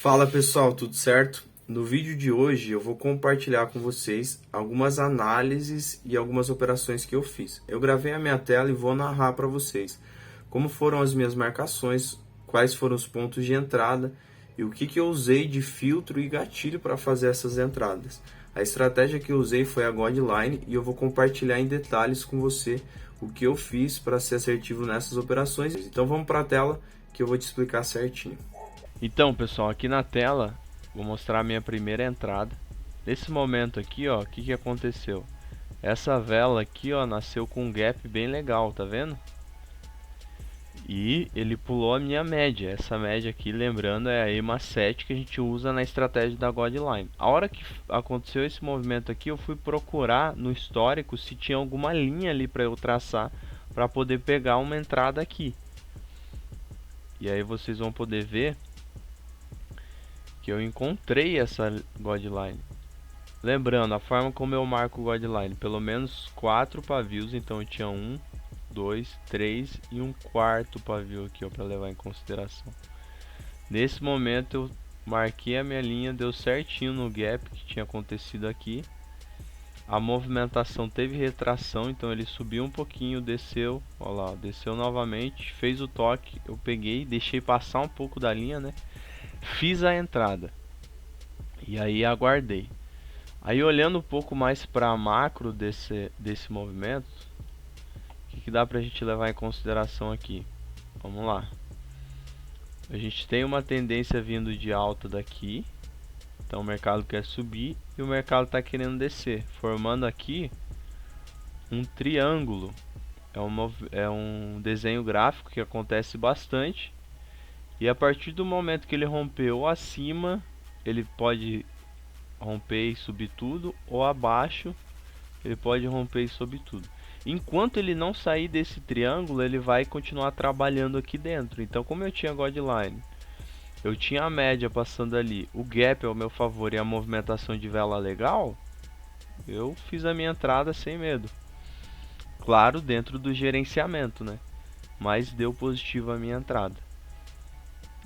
Fala pessoal, tudo certo? No vídeo de hoje eu vou compartilhar com vocês algumas análises e algumas operações que eu fiz. Eu gravei a minha tela e vou narrar para vocês como foram as minhas marcações, quais foram os pontos de entrada e o que eu usei de filtro e gatilho para fazer essas entradas. A estratégia que eu usei foi a Godline e eu vou compartilhar em detalhes com você o que eu fiz para ser assertivo nessas operações. Então vamos para a tela que eu vou te explicar certinho. Então, pessoal, aqui na tela vou mostrar a minha primeira entrada. Nesse momento aqui, ó, o que aconteceu? Essa vela aqui, ó, nasceu com um gap bem legal, tá vendo? E ele pulou a minha média. Essa média aqui, lembrando, é a EMA 7 que a gente usa na estratégia da Godline. A hora que aconteceu esse movimento aqui, eu fui procurar no histórico se tinha alguma linha ali para eu traçar para poder pegar uma entrada aqui. E aí vocês vão poder ver que eu encontrei essa Godline. Lembrando, a forma como eu marco o Godline, pelo menos 4 pavios, então eu tinha 1, 2, 3 e um quarto pavio aqui para levar em consideração. Nesse momento eu marquei a minha linha, deu certinho no gap que tinha acontecido aqui. A movimentação teve retração, então ele subiu um pouquinho, desceu, ó lá, desceu novamente, fez o toque, eu peguei, deixei passar um pouco da linha, né? Fiz a entrada e aí aguardei. Aí olhando um pouco mais para a macro desse movimento, o que dá para a gente levar em consideração aqui? Vamos lá. A gente tem uma tendência vindo de alta daqui, então o mercado quer subir e o mercado está querendo descer, formando aqui um triângulo. É um desenho gráfico que acontece bastante. E a partir do momento que ele rompeu acima, ele pode romper e subir tudo, ou abaixo ele pode romper e subir tudo. Enquanto ele não sair desse triângulo, ele vai continuar trabalhando aqui dentro. Então, como eu tinha Godline, eu tinha a média passando ali, o gap ao meu favor e a movimentação de vela legal, eu fiz a minha entrada sem medo. Claro, dentro do gerenciamento, né? Mas deu positivo a minha entrada.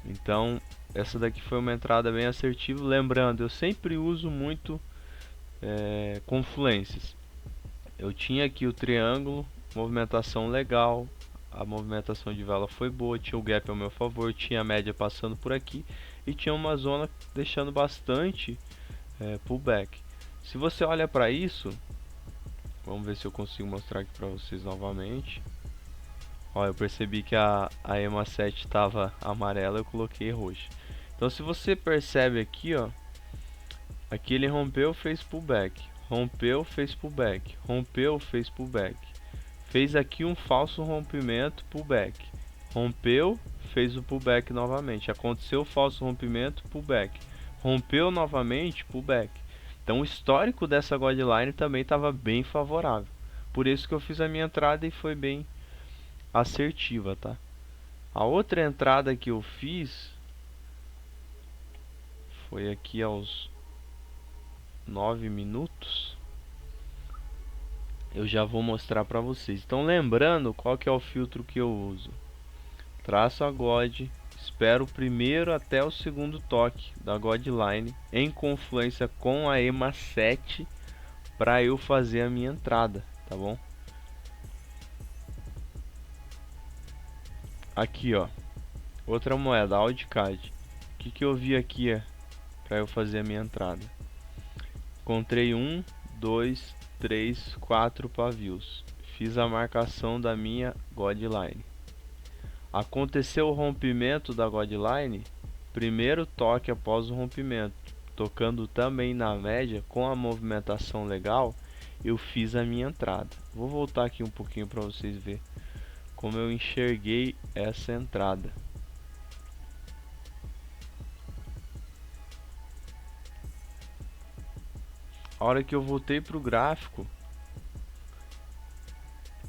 Então, essa daqui foi uma entrada bem assertiva. Lembrando, eu sempre uso muito confluências. Eu tinha aqui o triângulo, movimentação legal, a movimentação de vela foi boa, tinha o gap ao meu favor, tinha a média passando por aqui e tinha uma zona deixando bastante pullback. Se você olha para isso, vamos ver se eu consigo mostrar aqui para vocês novamente. Ó, eu percebi que a EMA 7 estava amarela, eu coloquei roxa. Então se você percebe aqui, ó, aqui ele rompeu, fez pullback, rompeu, fez pullback, rompeu, fez pullback, fez aqui um falso rompimento, pullback, rompeu, fez o pullback novamente, aconteceu o falso rompimento, pullback, rompeu novamente, pullback. Então o histórico dessa Godline também estava bem favorável, por isso que eu fiz a minha entrada e foi bem assertiva, tá? A outra entrada que eu fiz foi aqui aos 9 minutos. Eu já vou mostrar para vocês. Então lembrando qual que é o filtro que eu uso. Traço a God, espero o primeiro até o segundo toque da Godline em confluência com a EMA 7 para eu fazer a minha entrada, tá bom? Aqui, ó, outra moeda, AUDCAD. O que eu vi aqui para eu fazer a minha entrada? Encontrei 1, 2, 3, 4 pavios. Fiz a marcação da minha Godline. Aconteceu o rompimento da Godline, primeiro toque após o rompimento, tocando também na média com a movimentação legal, eu fiz a minha entrada. Vou voltar aqui um pouquinho para vocês verem como eu enxerguei essa entrada. A hora que eu voltei para o gráfico,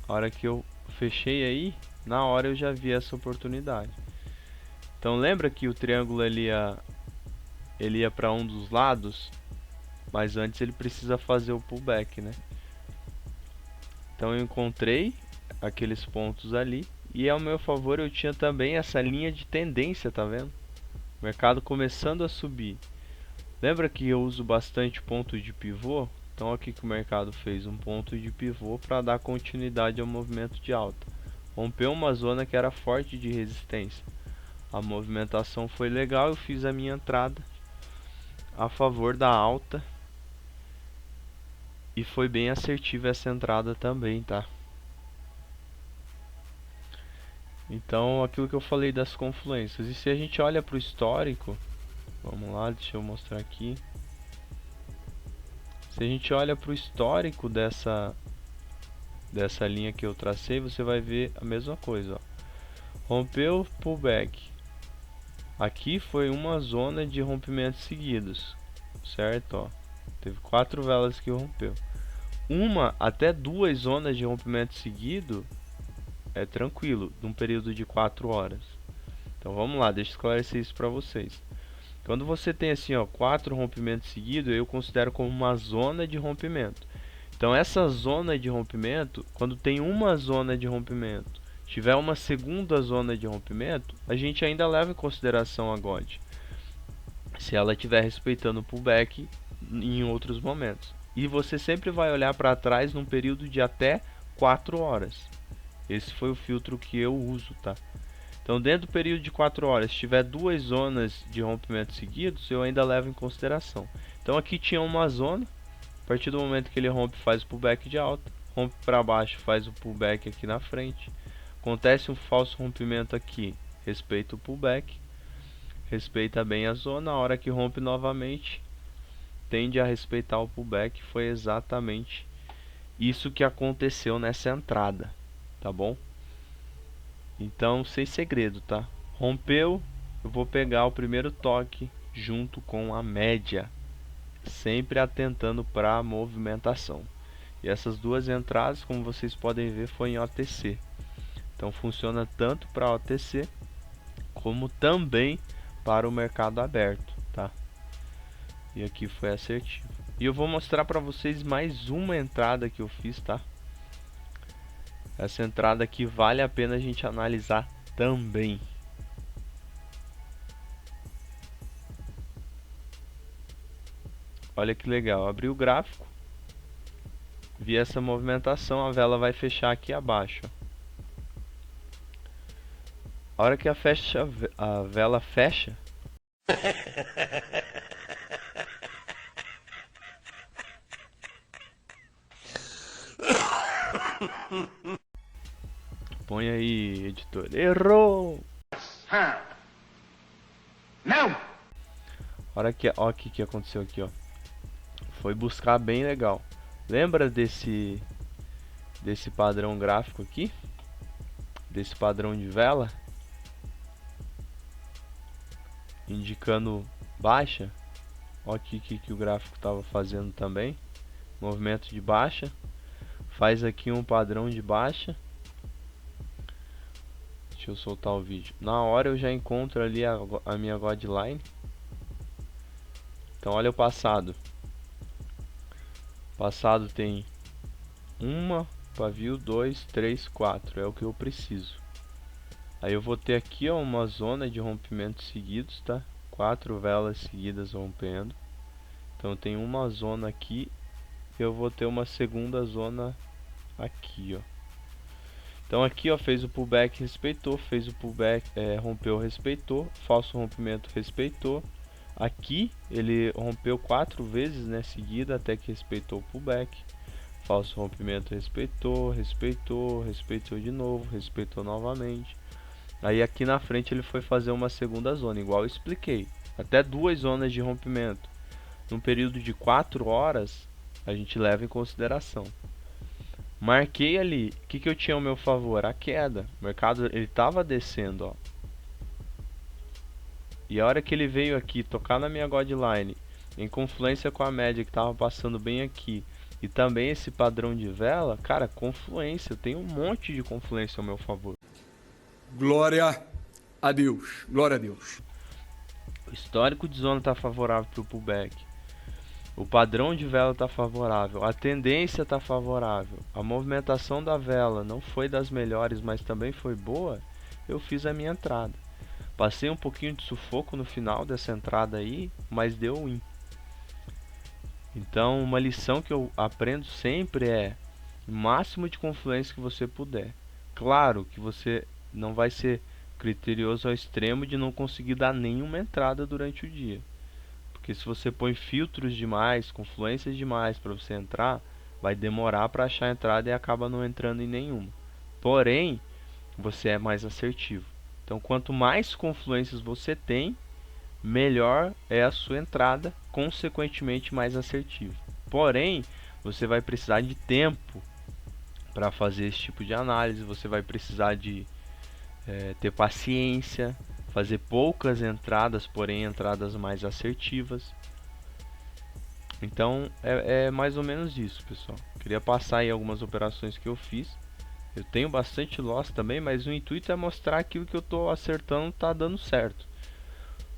a hora que eu fechei aí, na hora eu já vi essa oportunidade. Então lembra que o triângulo ele ia para um dos lados, mas antes ele precisa fazer o pullback, né? Então eu encontrei aqueles pontos ali e ao meu favor eu tinha também essa linha de tendência, tá vendo? mercado começando a subir. Lembra que eu uso bastante ponto de pivô? Então aqui que o mercado fez um ponto de pivô para dar continuidade ao movimento de alta. Rompeu uma zona que era forte de resistência. A movimentação foi legal, eu fiz a minha entrada a favor da alta. E foi bem assertiva essa entrada também, tá? Então, aquilo que eu falei das confluências. E se a gente olha para o histórico, vamos lá, deixa eu mostrar aqui. Se a gente olha para o histórico dessa linha que eu tracei, você vai ver a mesma coisa, ó. Rompeu, pullback. Aqui foi uma zona de rompimentos seguidos, certo? Ó, teve 4 velas que rompeu. Uma até 2 zonas de rompimento seguido é tranquilo, num período de 4 horas. Então vamos lá, deixa eu esclarecer isso para vocês. Quando você tem assim, ó, 4 rompimentos seguidos, eu considero como uma zona de rompimento. Então essa zona de rompimento, quando tem uma zona de rompimento, tiver uma segunda zona de rompimento, a gente ainda leva em consideração a God, se ela estiver respeitando o pullback em outros momentos. E você sempre vai olhar para trás num período de até 4 horas. Esse foi o filtro que eu uso, tá? Então, dentro do período de 4 horas, se tiver 2 zonas de rompimento seguidos, eu ainda levo em consideração. Então, aqui tinha uma zona. A partir do momento que ele rompe, faz o pullback de alta. Rompe para baixo, faz o pullback aqui na frente. Acontece um falso rompimento aqui, respeita o pullback. Respeita bem a zona. A hora que rompe novamente, tende a respeitar o pullback. Foi exatamente isso que aconteceu nessa entrada, tá bom? Então, sem segredo, tá? Rompeu, eu vou pegar o primeiro toque junto com a média, sempre atentando para a movimentação. E essas duas entradas, como vocês podem ver, foi em OTC. Então funciona tanto para OTC como também para o mercado aberto, tá? E aqui foi assertivo. E eu vou mostrar para vocês mais uma entrada que eu fiz, tá? Essa entrada aqui vale a pena a gente analisar também. Olha que legal, abri o gráfico, vi essa movimentação, a vela vai fechar aqui abaixo. A hora que a vela fecha, põe aí, editor, errou! Não! Olha que, ó, o que aconteceu aqui, ó. Foi buscar bem legal. Lembra desse padrão gráfico aqui? Desse padrão de vela? Indicando baixa. Olha aqui que o gráfico estava fazendo também. Movimento de baixa. Faz aqui um padrão de baixa. Deixa eu soltar o vídeo. Na hora eu já encontro ali a minha guideline. Então olha o passado. Passado tem uma, pavio, 2, 3, 4. É o que eu preciso. Aí eu vou ter aqui, ó, uma zona de rompimentos seguidos, tá? 4 velas seguidas rompendo. Então tem uma zona aqui. Eu vou ter uma segunda zona aqui, ó. Então aqui, ó, fez o pullback, respeitou. Fez o pullback, rompeu, respeitou. Falso rompimento, respeitou. Aqui ele rompeu 4 vezes, né, seguida, até que respeitou o pullback. Falso rompimento, respeitou, respeitou, respeitou de novo, respeitou novamente. Aí aqui na frente ele foi fazer uma segunda zona, igual eu expliquei. Até 2 zonas de rompimento. Num período de 4 horas, a gente leva em consideração. Marquei ali, o que eu tinha ao meu favor? A queda. O mercado ele estava descendo, ó. E a hora que ele veio aqui tocar na minha guideline, em confluência com a média que estava passando bem aqui, e também esse padrão de vela, cara, confluência, eu tenho um monte de confluência ao meu favor. Glória a Deus, glória a Deus. O histórico de zona está favorável para o pullback. O padrão de vela está favorável. A tendência está favorável. A movimentação da vela não foi das melhores, mas também foi boa. Eu fiz a minha entrada. Passei um pouquinho de sufoco no final dessa entrada aí, mas deu win. Então, uma lição que eu aprendo sempre é o máximo de confluência que você puder. Claro que você não vai ser criterioso ao extremo de não conseguir dar nenhuma entrada durante o dia. Porque se você põe filtros demais, confluências demais para você entrar, vai demorar para achar a entrada e acaba não entrando em nenhuma. Porém, você é mais assertivo. Então, quanto mais confluências você tem, melhor é a sua entrada, consequentemente mais assertivo. Porém, você vai precisar de tempo para fazer esse tipo de análise, você vai precisar de ter paciência, fazer poucas entradas, porém entradas mais assertivas. Então é mais ou menos isso, pessoal. Queria passar aí algumas operações que eu fiz. Eu tenho bastante loss também, mas o intuito é mostrar que o que eu estou acertando está dando certo.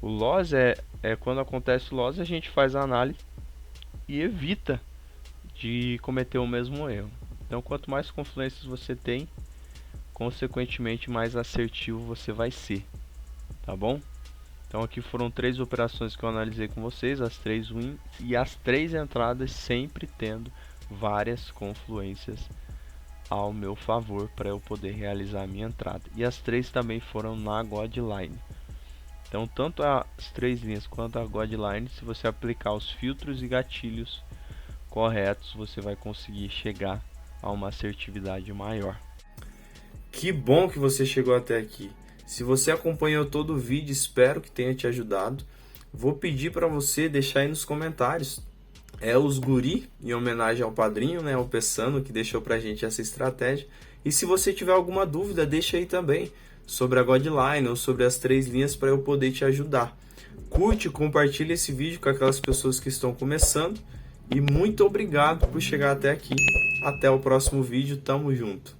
O loss é quando acontece o loss, a gente faz a análise e evita de cometer o mesmo erro. Então, quanto mais confluências você tem, consequentemente mais assertivo você vai ser, tá bom? Então aqui foram 3 operações que eu analisei com vocês, as 3 wins e as 3 entradas sempre tendo várias confluências ao meu favor para eu poder realizar a minha entrada. E as 3 também foram na Godline. Então tanto as 3 linhas quanto a Godline, se você aplicar os filtros e gatilhos corretos, você vai conseguir chegar a uma assertividade maior. Que bom que você chegou até aqui. Se você acompanhou todo o vídeo, espero que tenha te ajudado. Vou pedir para você deixar aí nos comentários os guri, em homenagem ao padrinho, né, o Pessano, que deixou pra gente essa estratégia. E se você tiver alguma dúvida, deixa aí também sobre a Godline ou sobre as 3 linhas para eu poder te ajudar. Curte, compartilha esse vídeo com aquelas pessoas que estão começando. E muito obrigado por chegar até aqui. Até o próximo vídeo, tamo junto.